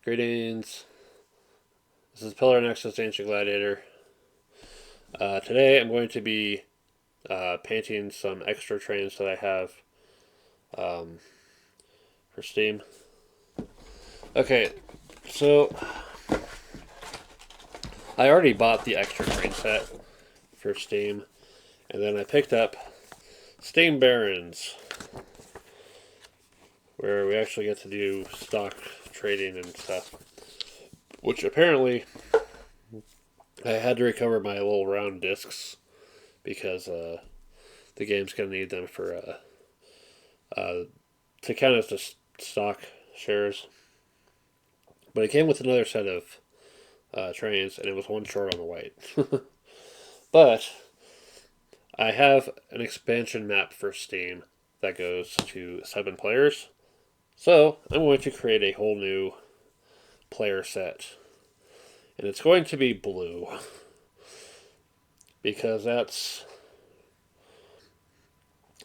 Greetings. This is Pillar Nexus Ancient Gladiator. Today I'm going to be painting some extra trains that I have um, for Steam. Okay, so I already bought the extra train set for Steam, and then I picked up Steam Barons, where we actually get to do stock trading and stuff. Which apparently I had to recover my little round discs because the game's going to need them for to count as the stock shares. But it came with another set of trains, and it was one short on the white. But I have an expansion map for Steam that goes to 7 players. So I'm going to create a whole new player set. And it's going to be blue. Because that's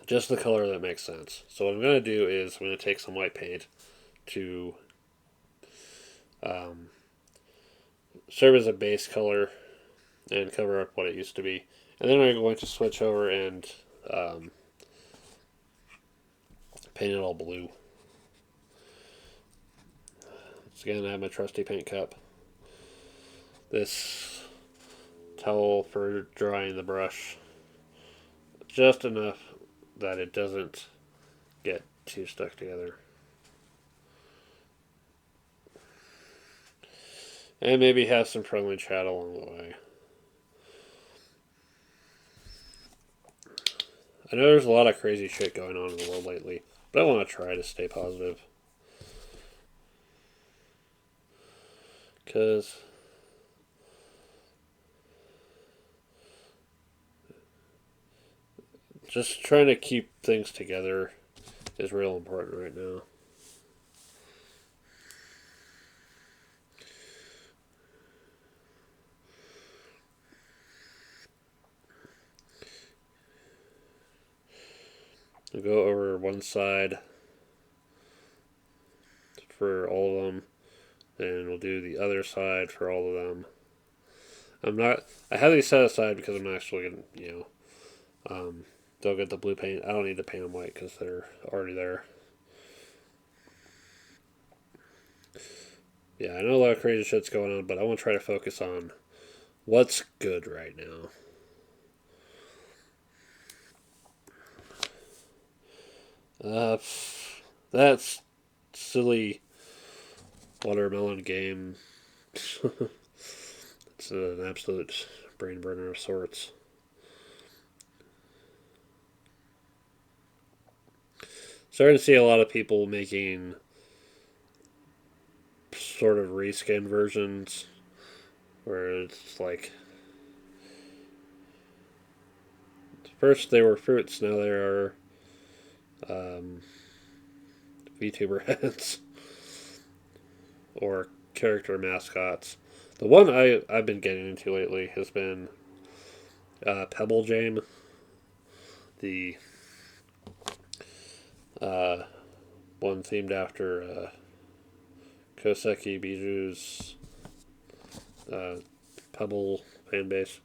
just the color that makes sense. So what I'm going to do is I'm going to take some white paint to um, serve as a base color and cover up what it used to be. And then I'm going to switch over and um, paint it all blue. So again, I have my trusty paint cup. This towel for drying the brush. Just enough that it doesn't get too stuck together. And maybe have some friendly chat along the way. I know there's a lot of crazy shit going on in the world lately, but I want to try to stay positive. Because just trying to keep things together is real important right now. We'll go over one side for all of them, and we'll do the other side for all of them. I have these set aside because I'm actually going to, they'll get the blue paint. I don't need to paint them white because they're already there. Yeah, I know a lot of crazy shit's going on, but I want to try to focus on what's good right now. That's silly watermelon game. It's an absolute brain burner of sorts. Starting to see a lot of people making sort of reskin versions where it's like first they were fruits, now they are um, VTuber heads or character mascots. The one I've been getting into lately has been Pebble Jam, the uh, one themed after Koseki Biju's Pebble fan base.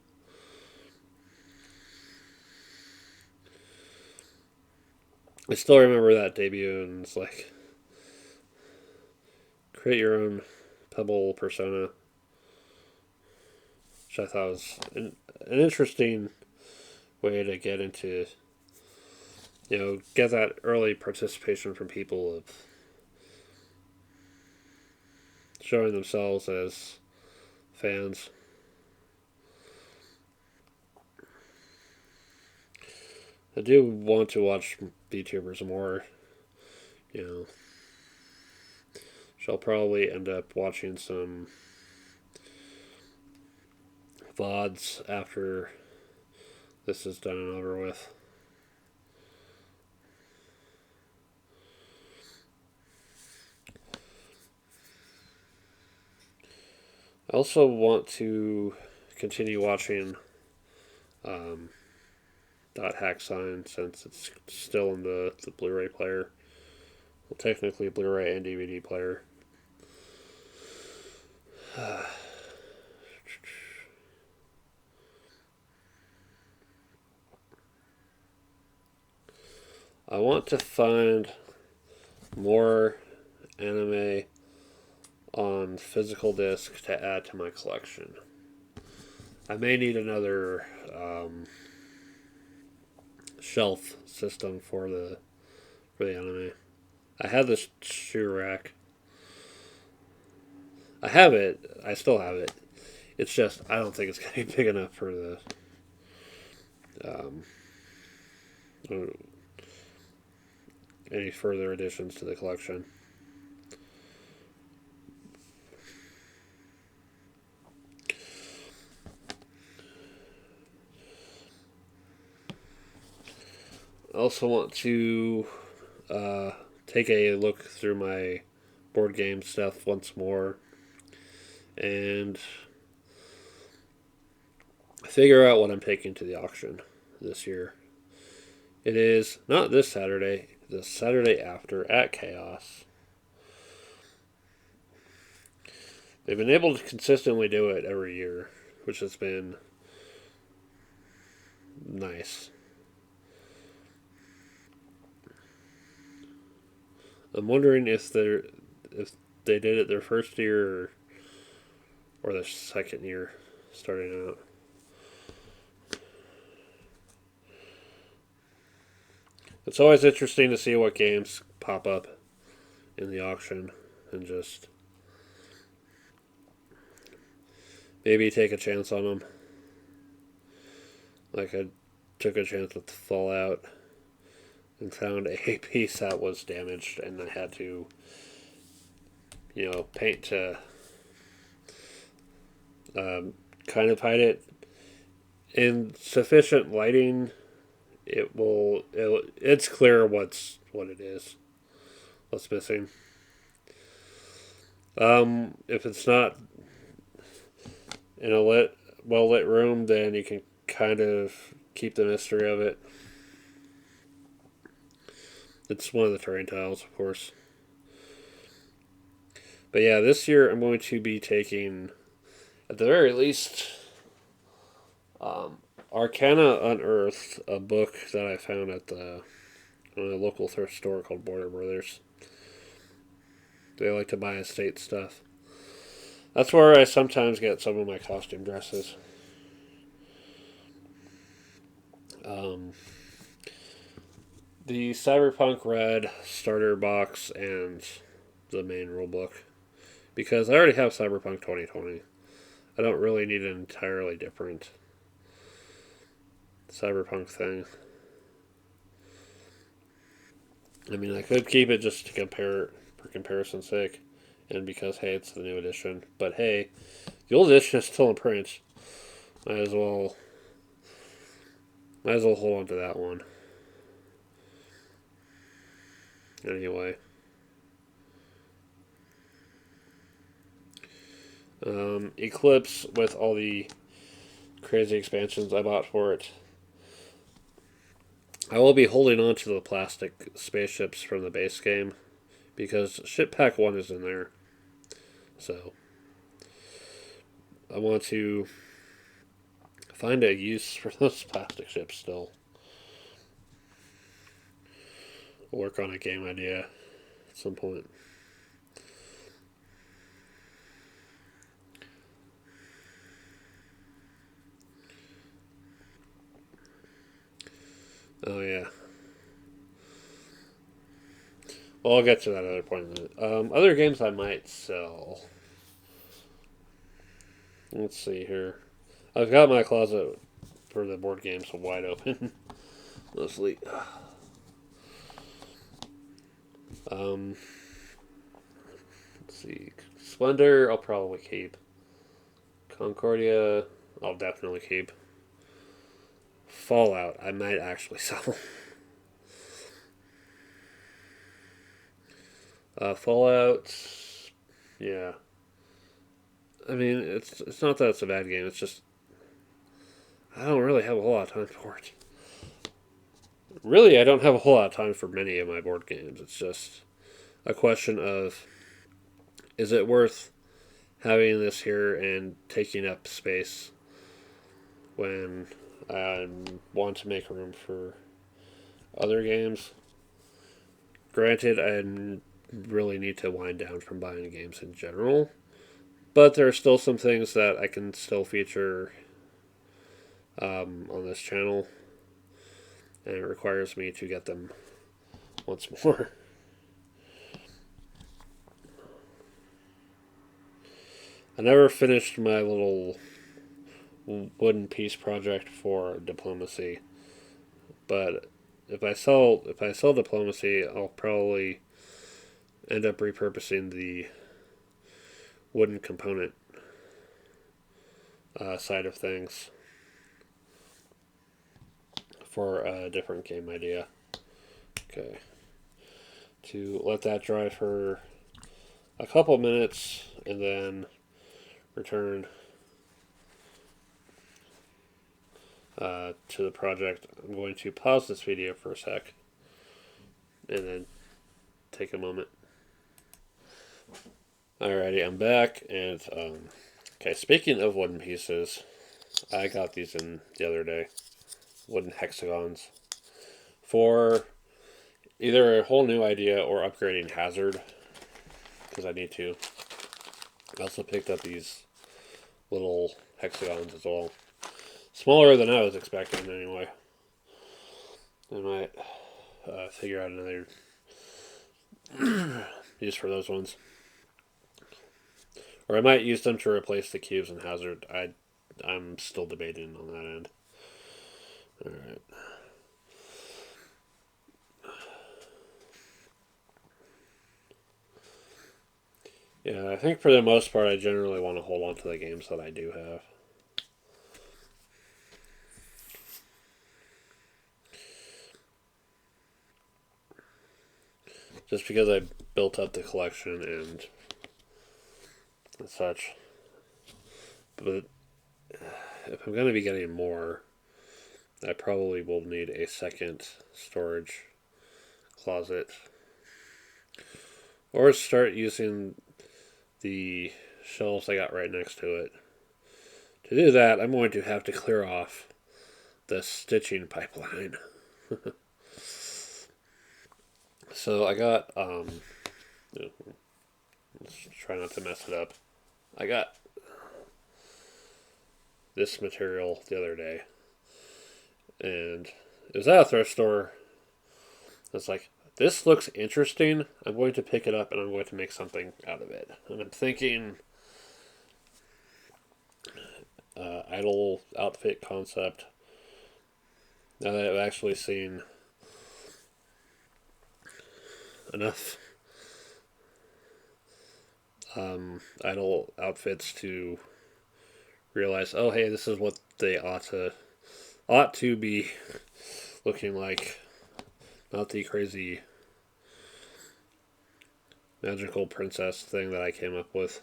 I still remember that debut, and it's like create your own Pebble persona, which I thought was an interesting way to get into, get that early participation from people of showing themselves as fans. I do want to watch VTubers more, you know. So I'll probably end up watching some VODs after this is done and over with. I also want to continue watching Dot Hack Sign since it's still in the Blu ray player. Well, technically, Blu ray and DVD player. I want to find more anime on physical disc to add to my collection. I may need another shelf system for the anime. I have this shoe rack. I have it. I still have it. It's just I don't think it's gonna be big enough for the um, any further additions to the collection. I also want to take a look through my board game stuff once more and figure out what I'm taking to the auction this year. It is not this Saturday, the Saturday after at Chaos. They've been able to consistently do it every year, which has been nice. I'm wondering if they did it their first year or their second year starting out. It's always interesting to see what games pop up in the auction and just maybe take a chance on them. Like I took a chance with Fallout and found a piece that was damaged, and I had to, paint to kind of hide it in sufficient lighting. It's clear what it is, what's missing. If it's not in a well lit room, then you can kind of keep the mystery of it. It's one of the terrain tiles, of course. But yeah, this year I'm going to be taking, at the very least, Arcana Unearthed, a book that I found at a local thrift store called Border Brothers. They like to buy estate stuff. That's where I sometimes get some of my costume dresses. The Cyberpunk Red starter box and the main rulebook. Because I already have Cyberpunk 2020. I don't really need an entirely different Cyberpunk thing. I mean, I could keep it just to compare for comparison's sake, and because hey, it's the new edition. But hey, the old edition is still in print. Might as well hold on to that one. Anyway, Eclipse with all the crazy expansions I bought for it. I will be holding on to the plastic spaceships from the base game because Ship Pack 1 is in there. So I want to find a use for those plastic ships still. Work on a game idea at some point. Oh yeah. Well, I'll get to that other point in a minute. Other games I might sell. Let's see here. I've got my closet for the board games wide open, mostly. Let's see. Splendor, I'll probably keep. Concordia, I'll definitely keep. Fallout, I might actually sell. Fallout, yeah. I mean, it's not that it's a bad game. It's just I don't really have a whole lot of time for it. Really, I don't have a whole lot of time for many of my board games. It's just a question of is it worth having this here and taking up space when I want to make room for other games. Granted, I really need to wind down from buying games in general, but there are still some things that I can still feature on this channel, and it requires me to get them once more. I never finished my little wooden piece project for diplomacy, but if I sell diplomacy, I'll probably end up repurposing the wooden component side of things for a different game idea. Okay, to let that dry for a couple minutes and then return to the project. I'm going to pause this video for a sec and then take a moment. Alrighty, I'm back, and okay, speaking of wooden pieces, I got these in the other day, wooden hexagons, for either a whole new idea or upgrading Hazard, because I need to. I also picked up these little hexagons as well. Smaller than I was expecting, anyway. I might figure out another use for those ones. Or I might use them to replace the cubes in Hazard. I'm still debating on that end. Alright. Yeah, I think for the most part I generally want to hold on to the games that I do have. Just because I built up the collection and such. But if I'm going to be getting more, I probably will need a second storage closet. Or start using the shelves I got right next to it. To do that, I'm going to have to clear off the stitching pipeline. So I got, let's try not to mess it up. I got this material the other day, and it was at a thrift store. It's like, this looks interesting. I'm going to pick it up and I'm going to make something out of it. And I'm thinking idle outfit concept. Now that I've actually seen enough idle outfits to realize, oh hey, this is what they ought to be looking like, not the crazy magical princess thing that I came up with.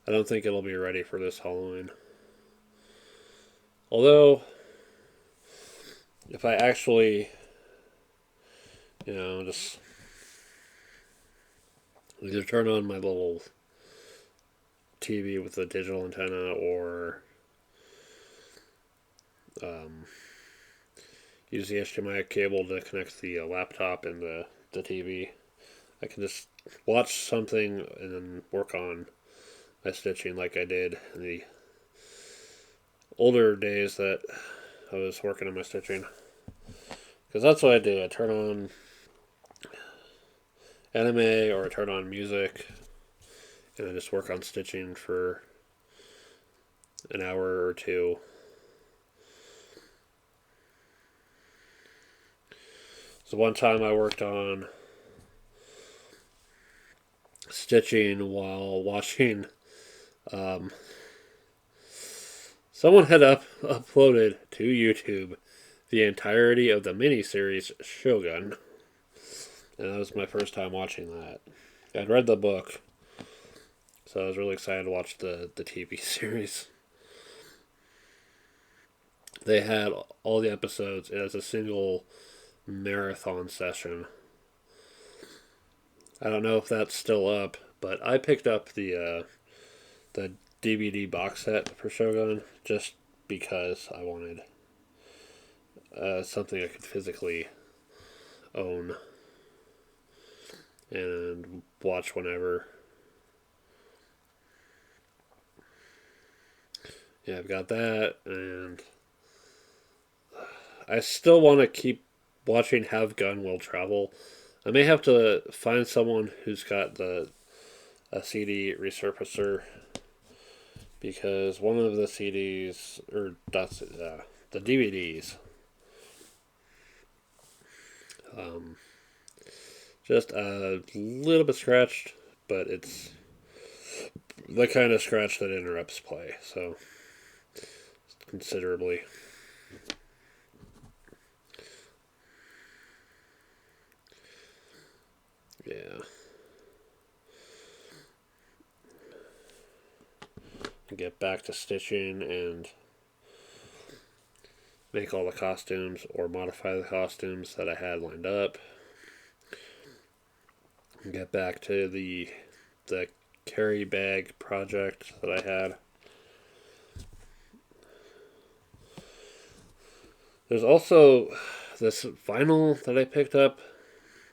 I don't think it'll be ready for this Halloween. Although, if I actually, just either turn on my little TV with the digital antenna or use the HDMI cable to connect the laptop and the TV, I can just watch something and then work on my stitching like I did in the older days that I was working on my stitching. Because that's what I do. I turn on anime or I turn on music and I just work on stitching for an hour or two. So one time I worked on stitching while watching someone had uploaded to YouTube the entirety of the miniseries Shogun, and that was my first time watching that. I'd read the book, so I was really excited to watch the TV series. They had all the episodes as a single marathon session. I don't know if that's still up, but I picked up the DVD box set for Shogun just because I wanted something I could physically own and watch whenever. Yeah, I've got that, and I still want to keep watching Have Gun Will Travel. I may have to find someone who's got the a CD resurfacer because one of the CDs or that's the DVDs um, just a little bit scratched, but it's the kind of scratch that interrupts play, so considerably. Yeah. Get back to stitching and make all the costumes or modify the costumes that I had lined up. Get back to the carry bag project that I had. There's also this vinyl that I picked up,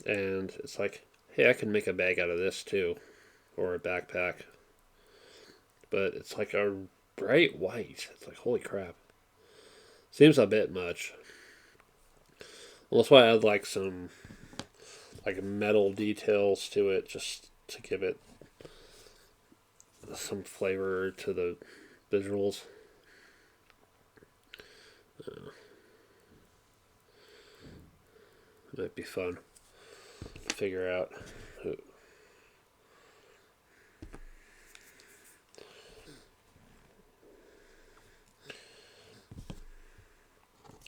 and it's like, hey, I can make a bag out of this too, or a backpack. But it's like a bright white. It's like, holy crap. Seems a bit much. Well, that's why I add like some like metal details to it just to give it some flavor to the visuals. It might be fun to figure out.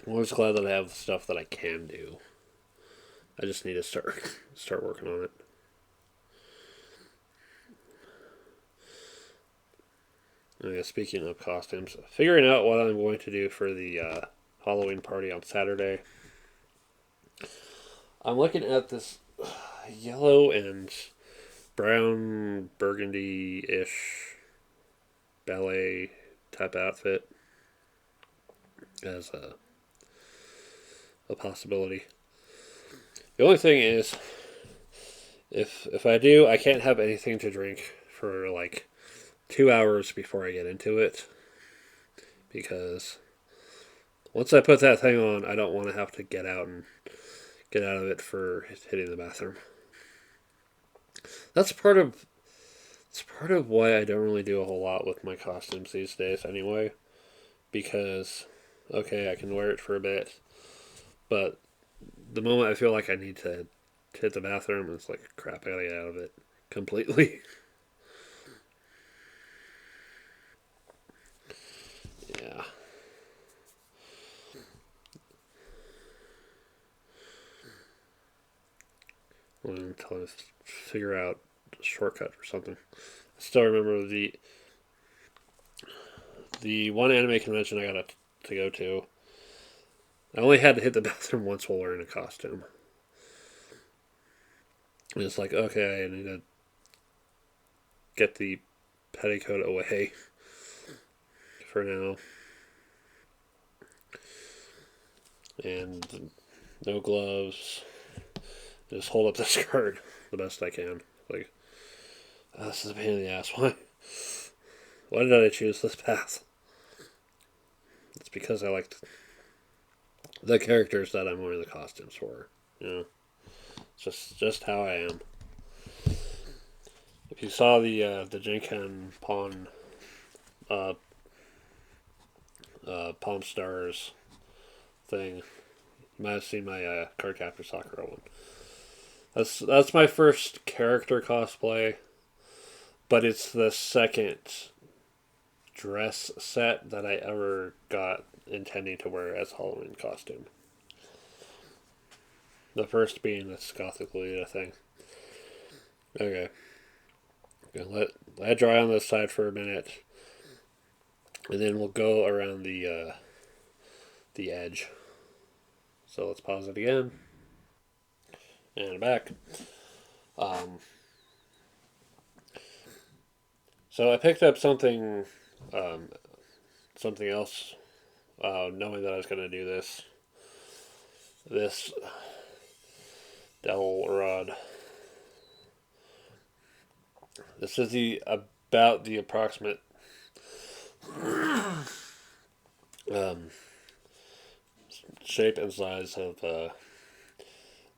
I'm always glad that I have stuff that I can do. I just need to start working on it. Yeah, speaking of costumes, figuring out what I'm going to do for the Halloween party on Saturday. I'm looking at this yellow and brown burgundy ish ballet type outfit as a possibility. The only thing is, if I do, I can't have anything to drink for like 2 hours before I get into it because once I put that thing on, I don't want to have to get out of it for hitting the bathroom. That's part of it's part of why I don't really do a whole lot with my costumes these days anyway, because okay, I can wear it for a bit, but the moment I feel like I need to hit the bathroom, it's like crap, I gotta get out of it completely. Yeah. Until I figure out a shortcut or something. I still remember the one anime convention I got to go to. I only had to hit the bathroom once while wearing a costume. And it's like, okay, I need to get the petticoat away for now. And no gloves. Just hold up the skirt the best I can. Like, oh, this is a pain in the ass. Why did I choose this path? It's because I liked the characters that I'm wearing the costumes for. You know, it's just how I am. If you saw the Jinkan Pawn uh, Palm Stars thing, you might have seen my Cardcaptor Sakura one. That's my first character cosplay, but it's the second dress set that I ever got intending to wear as Halloween costume. The first being this Gothic Lolita thing. Okay. Let it dry on this side for a minute, and then we'll go around the edge. So let's pause it again. And I'm back. Um, so I picked up um, something else, knowing that I was going to do this dowel rod. This is about the approximate um, shape and size of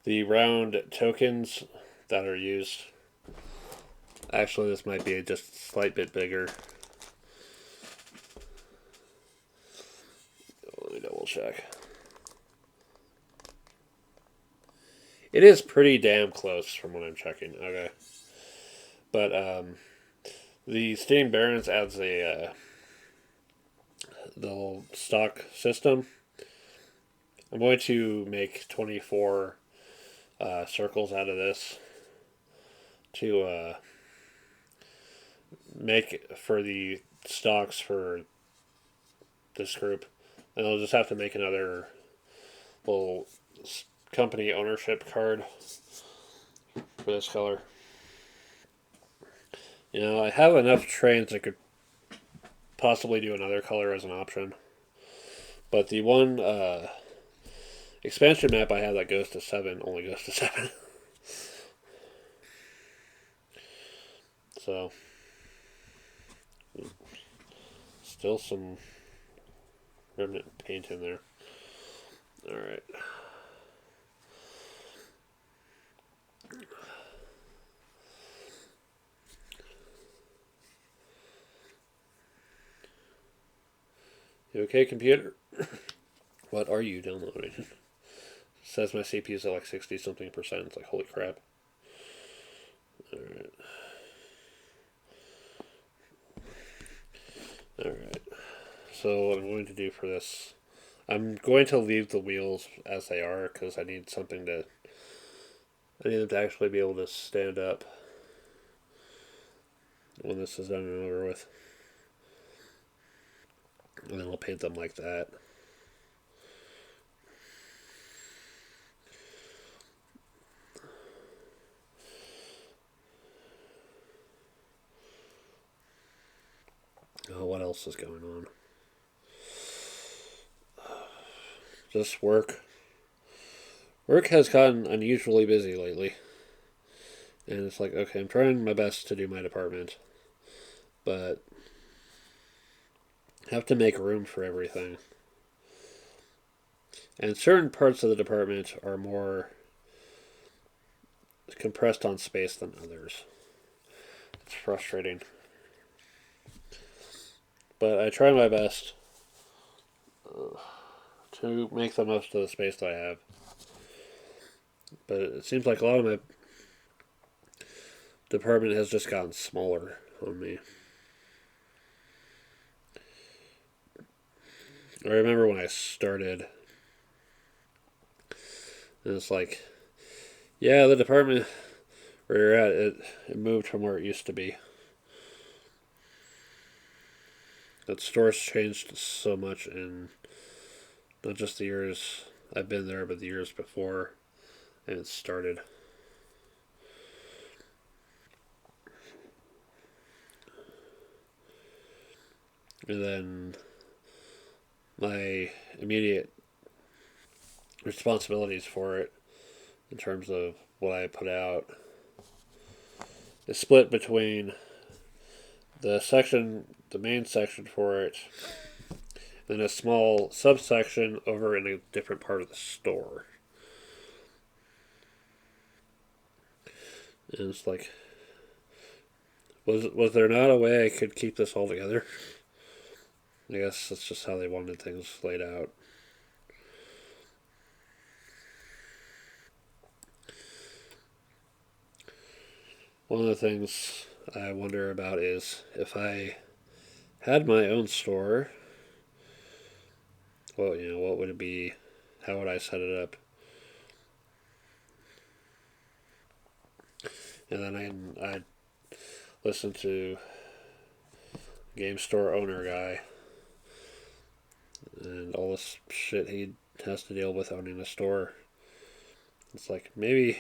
the round tokens that are used. Actually, this might be just a slight bit bigger. Let me double check. It is pretty damn close from what I'm checking. Okay. But the Steam Barons adds the whole stock system. I'm going to make 24 circles out of this to make for the stocks for this group. And I'll just have to make another little company ownership card for this color. You know, I have enough trains I could possibly do another color as an option. But the one expansion map I have that goes to 7 only goes to 7. So, still some remnant paint in there. Alright. You okay, computer? What are you downloading? It says my CPU is at like 60 something percent. It's like, holy crap. Alright. Alright. So, what I'm going to do for this, I'm going to leave the wheels as they are because I need something to. I need them to actually be able to stand up when this is done and over with. And then I'll paint them like that. Oh, what else is going on? Just work. Work has gotten unusually busy lately. And it's like, okay, I'm trying my best to do my department, but have to make room for everything. And certain parts of the department are more compressed on space than others. It's frustrating. But I try my best to make the most of the space that I have. But it seems like a lot of my department has just gotten smaller on me. I remember when I started, and it's like, yeah, the department where you're at, it moved from where it used to be. That store's changed so much in not just the years I've been there, but the years before and it started. And then my immediate responsibilities for it in terms of what I put out is split between the main section for it, and a small subsection over in a different part of the store. And it's like, was there not a way I could keep this all together? I guess that's just how they wanted things laid out. One of the things I wonder about is if I had my own store, well, what would it be? How would I set it up? And then I'd listen to game store owner guy and all this shit he has to deal with owning a store. It's like, maybe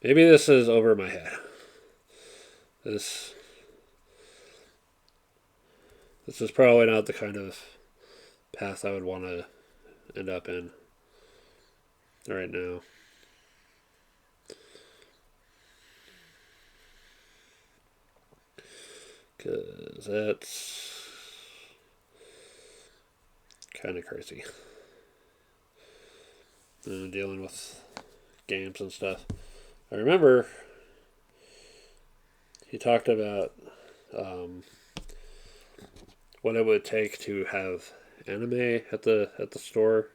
Maybe this is over my head. This this is probably not the kind of path I would want to end up in right now. Because that's kind of crazy. Dealing with games and stuff. I remember he talked about what it would take to have anime at the store,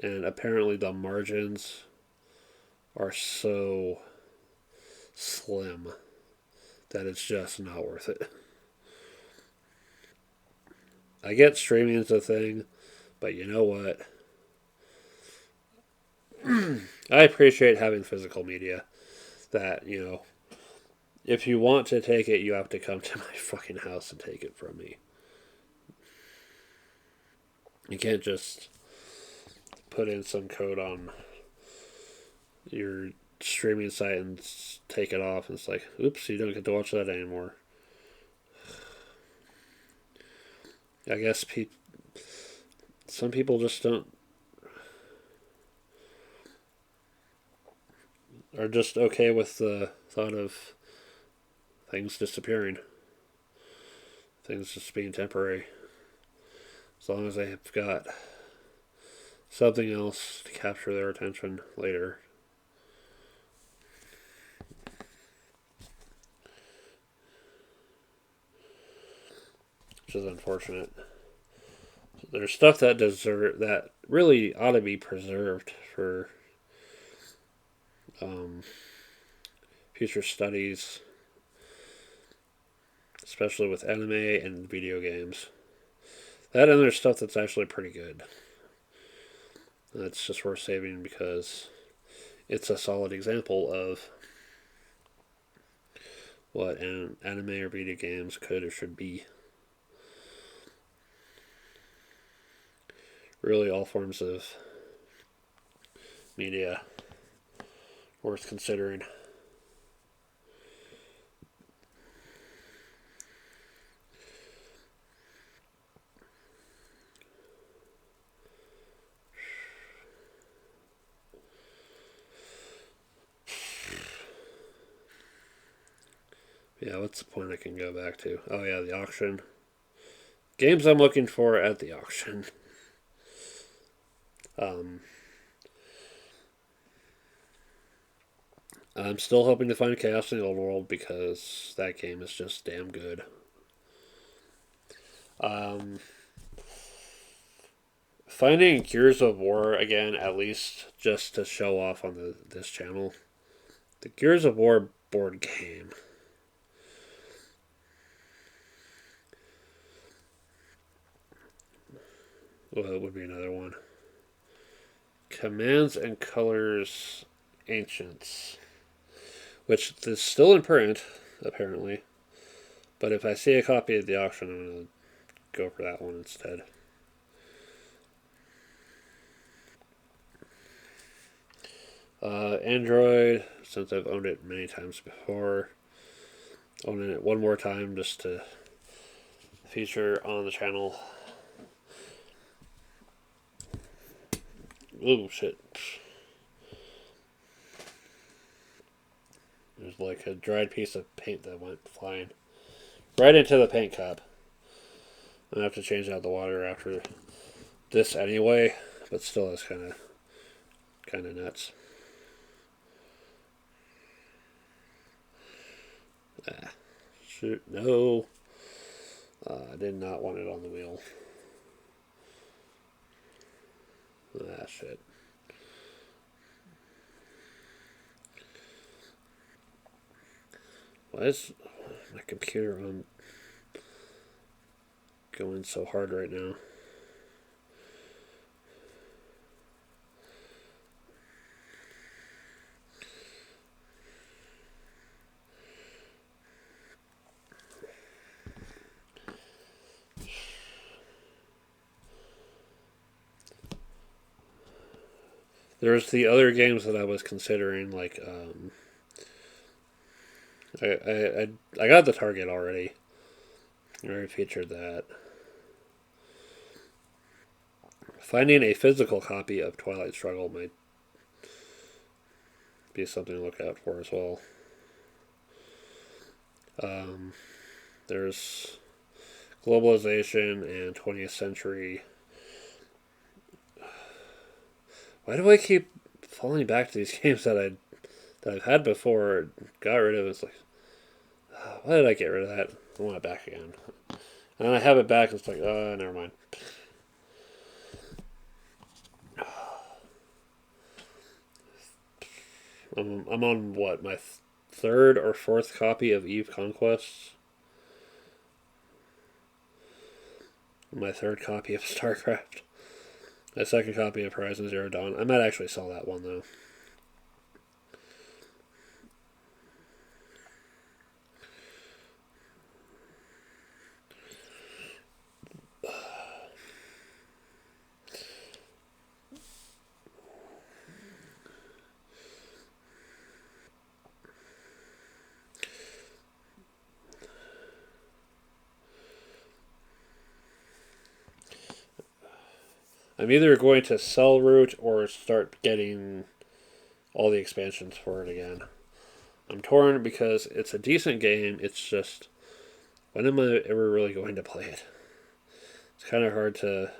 and apparently the margins are so slim that it's just not worth it. I get streaming is a thing, but you know what? I appreciate having physical media. That, if you want to take it, you have to come to my fucking house and take it from me. You can't just put in some code on your streaming site and take it off. And it's like, oops, you don't get to watch that anymore. I guess some people just don't are just okay with the thought of things disappearing, things just being temporary, as long as they have got something else to capture their attention later. Which is unfortunate. There's stuff that really ought to be preserved for future studies, especially with anime and video games. That and there's stuff that's actually pretty good. That's just worth saving because it's a solid example of what an anime or video games could or should be. Really, all forms of media worth considering. Yeah, what's the point I can go back to? Oh, yeah, the auction. Games I'm looking for at the auction. I'm still hoping to find Chaos in the Old World because that game is just damn good. Finding Gears of War again, at least just to show off on this channel. The Gears of War board game. Well, it would be another one. Commands and Colors Ancients. Which is still in print, apparently. But if I see a copy at the auction, I'm going to go for that one instead. Android, since I've owned it many times before, owning it one more time just to feature on the channel. Ooh, shit. There's like a dried piece of paint that went flying right into the paint cup. I have to change out the water after this anyway, but still, that's kind of nuts. Shoot, no. I did not want it on the wheel. Shit. Why is my computer on going so hard right now? there's the other games that I was considering, like I got the Target already. I already featured that. Finding a physical copy of Twilight Struggle might be something to look out for as well. Um, there's Globalization and 20th Century. Why do I keep falling back to these games that I've had before, got rid of? It's like, why did I get rid of that? I want it back again. And then I have it back, and it's like, oh, never mind. I'm on what, my third or fourth copy of Eve Conquests? My third copy of StarCraft. My second copy of Horizon Zero Dawn. I might actually sell that one, though. I'm either going to sell Root or start getting all the expansions for it again. I'm torn because it's a decent game. It's just, when am I ever really going to play it? It's kind of hard to.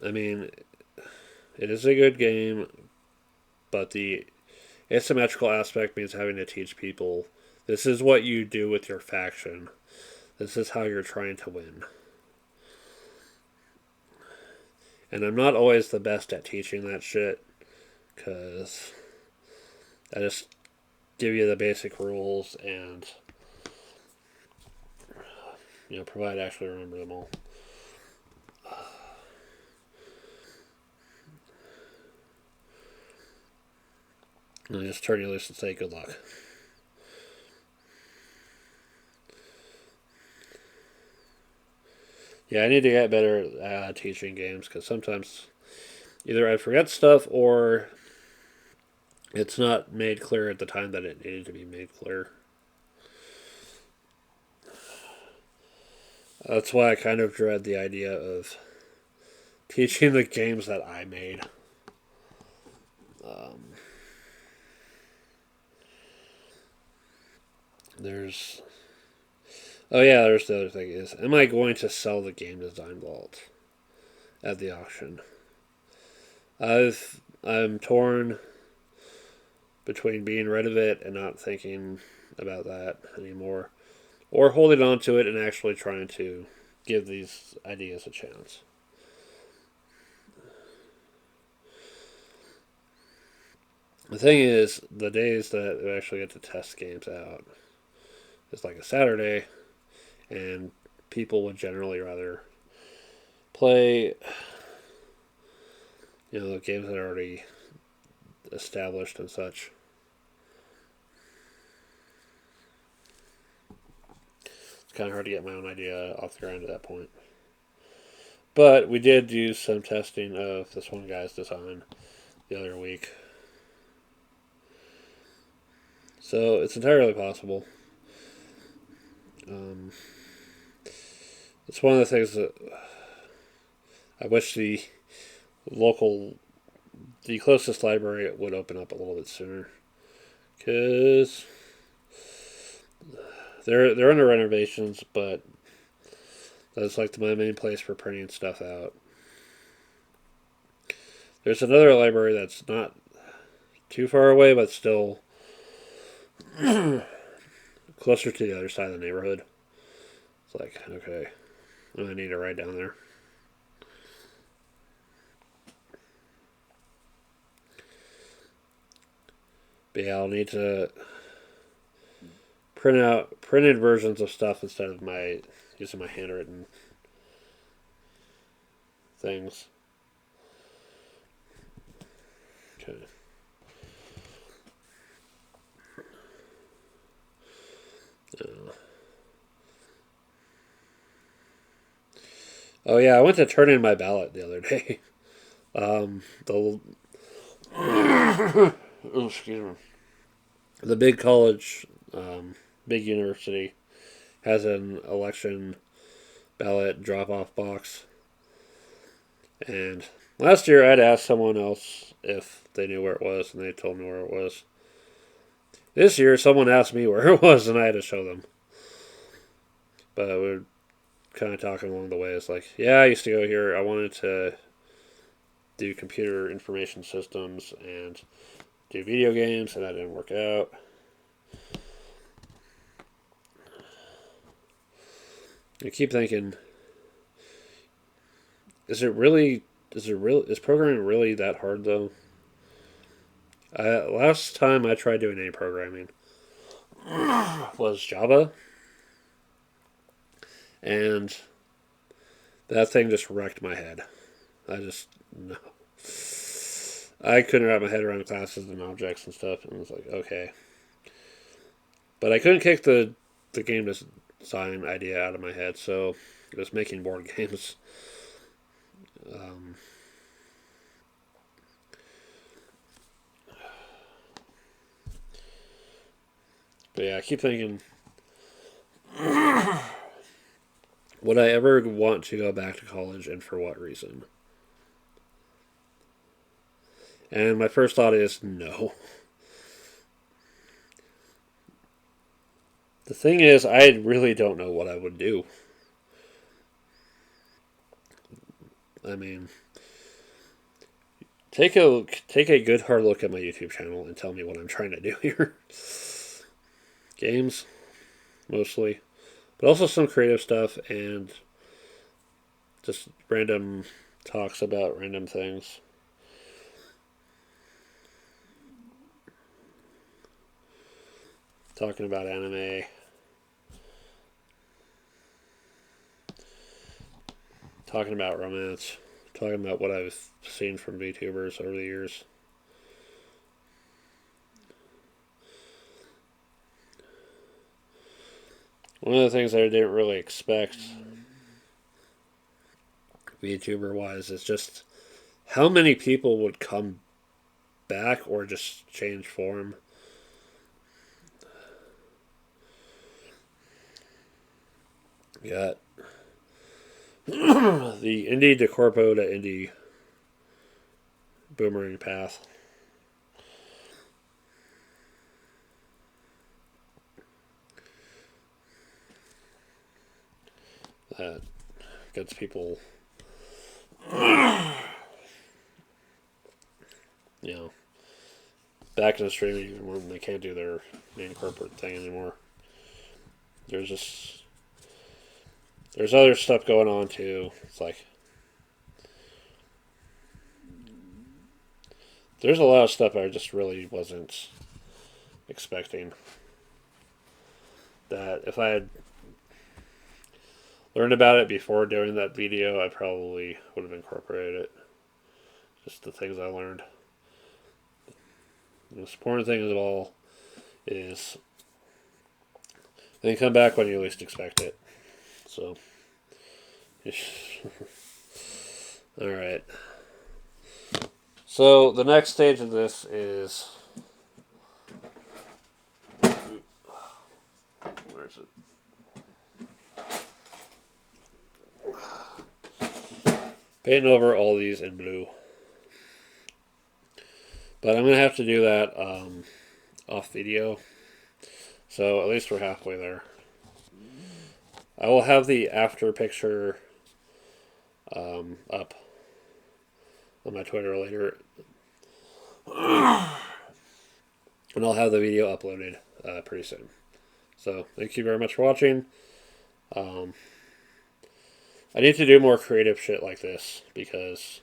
I mean, it is a good game, but the asymmetrical aspect means having to teach people this is what you do with your faction. This is how you're trying to win. And I'm not always the best at teaching that shit, because I just give you the basic rules and, provide actually remember them all. And I just turn you loose and say good luck. Yeah, I need to get better at teaching games, because sometimes either I forget stuff or it's not made clear at the time that it needed to be made clear. That's why I kind of dread the idea of teaching the games that I made. Um, there's. Oh, yeah, there's the other thing is, am I going to sell the game design vault at the auction? I'm torn between being rid of it and not thinking about that anymore, or holding on to it and actually trying to give these ideas a chance. The thing is, the days that we actually get to test games out is like a Saturday, and people would generally rather play, games that are already established and such. It's kind of hard to get my own idea off the ground at that point. But we did do some testing of this one guy's design the other week. So it's entirely possible. Um, it's one of the things that I wish local, the closest library would open up a little bit sooner, because they're under renovations, but that's like my main place for printing stuff out. There's another library that's not too far away, but still closer to the other side of the neighborhood. It's like, okay, I need to ride down there. But yeah, I'll need to print out printed versions of stuff instead of using my handwritten things. Okay. Oh yeah, I went to turn in my ballot the other day. The oh, excuse me. The big college, big university has an election ballot drop off box. And last year I'd asked someone else if they knew where it was, and they told me where it was. This year someone asked me where it was, and I had to show them. But we were kind of talking along the way. It's like, yeah, I used to go here. I wanted to do computer information systems and do video games, and that didn't work out. I keep thinking, is programming really that hard though? Last time I tried doing any programming was Java, and that thing just wrecked my head. No. I couldn't wrap my head around classes and objects and stuff, and it was like, okay. But I couldn't kick the game design idea out of my head, so it was making board games. But yeah, I keep thinking, would I ever want to go back to college, and for what reason? And my first thought is no. The thing is, I really don't know what I would do. I mean, take a good hard look at my YouTube channel and tell me what I'm trying to do here. Games, mostly, but also some creative stuff and just random talks about random things. Talking about anime. Talking about romance. Talking about what I've seen from VTubers over the years. One of the things I didn't really expect, VTuber wise, is just how many people would come back or just change form. Got the indie de corpo to indie boomerang path. That gets people, you know, back in the streaming even when they can't do their main corporate thing anymore. There's other stuff going on too. It's like there's a lot of stuff I just really wasn't expecting. That if I had learned about it before doing that video, I probably would have incorporated it. Just the things I learned. The most important thing of all is they come back when you least expect it. So, alright. So, the next stage of this is. Where is it? Painting over all these in blue. But I'm going to have to do that off video. So, at least we're halfway there. I will have the after picture up on my Twitter later. And I'll have the video uploaded pretty soon. So, thank you very much for watching. I need to do more creative shit like this because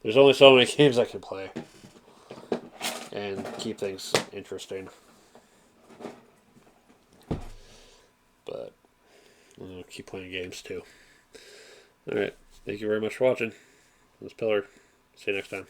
there's only so many games I can play and keep things interesting. But I'll keep playing games too. Alright, thank you very much for watching. This is Pillar. See you next time.